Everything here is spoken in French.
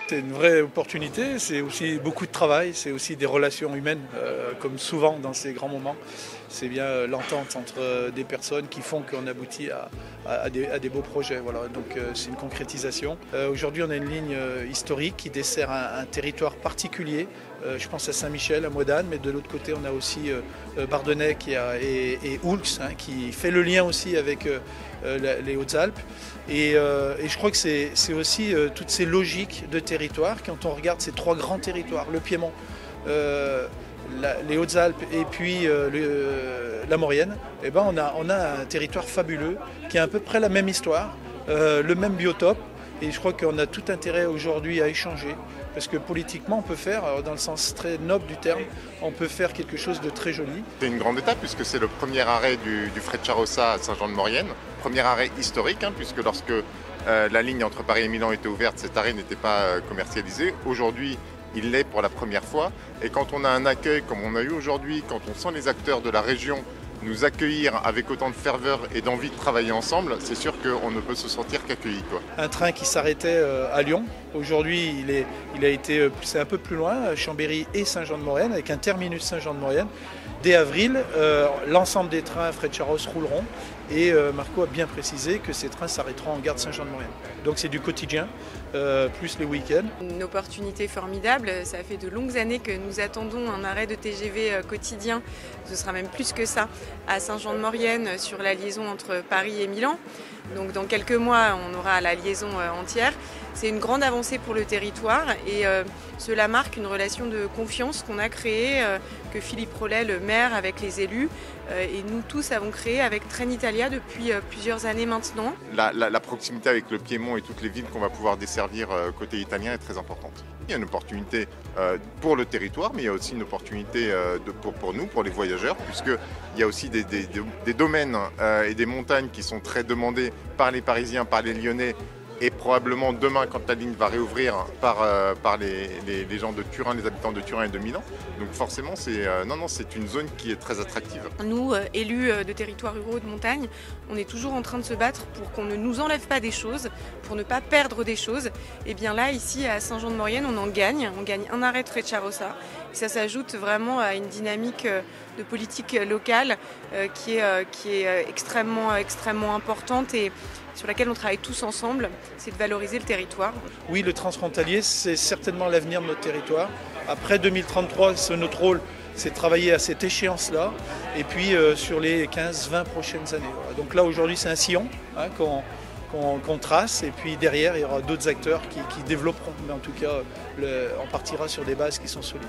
C'est une vraie opportunité, c'est aussi beaucoup de travail, c'est aussi des relations humaines, comme souvent dans ces grands moments. C'est bien l'entente entre des personnes qui font qu'on aboutit à des beaux projets. Voilà. Donc c'est une concrétisation. Aujourd'hui, on a une ligne historique qui dessert un territoire particulier. Je pense à Saint-Michel, à Modane, mais de l'autre côté, on a aussi Bardonnay et Oulx, hein, qui fait le lien aussi avec les Hautes-Alpes. Et je crois que c'est aussi toutes ces logiques de territoire. Quand on regarde ces trois grands territoires, le Piémont, les Hautes-Alpes et puis la Maurienne, eh ben on a un territoire fabuleux qui a à peu près la même histoire, le même biotope. Et je crois qu'on a tout intérêt aujourd'hui à échanger. Parce que politiquement, on peut faire, dans le sens très noble du terme, on peut faire quelque chose de très joli. C'est une grande étape puisque c'est le premier arrêt du Frecciarossa à Saint-Jean-de-Maurienne. Premier arrêt historique, hein, puisque lorsque la ligne entre Paris et Milan était ouverte, cet arrêt n'était pas commercialisé. Aujourd'hui, il l'est pour la première fois. Et quand on a un accueil comme on a eu aujourd'hui, quand on sent les acteurs de la région nous accueillir avec autant de ferveur et d'envie de travailler ensemble, c'est sûr qu'on ne peut se sentir qu'accueilli. Un train qui s'arrêtait à Lyon, aujourd'hui c'est un peu plus loin, Chambéry et Saint-Jean-de-Maurienne, avec un terminus Saint-Jean-de-Maurienne. Dès avril, l'ensemble des trains Frecciarossa rouleront et Marco a bien précisé que ces trains s'arrêteront en gare de Saint-Jean-de-Maurienne. Donc c'est du quotidien, plus les week-ends. Une opportunité formidable, ça fait de longues années que nous attendons un arrêt de TGV quotidien, ce sera même plus que ça, à Saint-Jean-de-Maurienne sur la liaison entre Paris et Milan. Donc dans quelques mois, on aura la liaison entière. C'est une grande avancée pour le territoire et cela marque une relation de confiance qu'on a créée, que Philippe Rollet, le maire, avec les élus, et nous tous avons créé avec Trenitalia depuis plusieurs années maintenant. La proximité avec le Piémont et toutes les villes qu'on va pouvoir desservir côté italien est très importante. Il y a une opportunité pour le territoire, mais il y a aussi une opportunité pour nous, pour les voyageurs, puisqu'il y a aussi des domaines et des montagnes qui sont très demandés par les Parisiens, par les Lyonnais, et probablement demain, quand la ligne va réouvrir par les gens de Turin, les habitants de Turin et de Milan. Donc forcément, c'est une zone qui est très attractive. Nous, élus de territoires ruraux de montagne, on est toujours en train de se battre pour qu'on ne nous enlève pas des choses, pour ne pas perdre des choses. Et bien là, ici à Saint-Jean-de-Maurienne, on gagne un arrêt de Frecciarossa. Ça s'ajoute vraiment à une dynamique de politique locale qui est extrêmement importante et sur laquelle on travaille tous ensemble, c'est de valoriser le territoire. Oui, le transfrontalier, c'est certainement l'avenir de notre territoire. Après 2033, notre rôle, c'est de travailler à cette échéance-là, et puis sur les 15-20 prochaines années. Donc là, aujourd'hui, c'est un sillon qu'on trace, et puis derrière, il y aura d'autres acteurs qui développeront. Mais en tout cas, on partira sur des bases qui sont solides.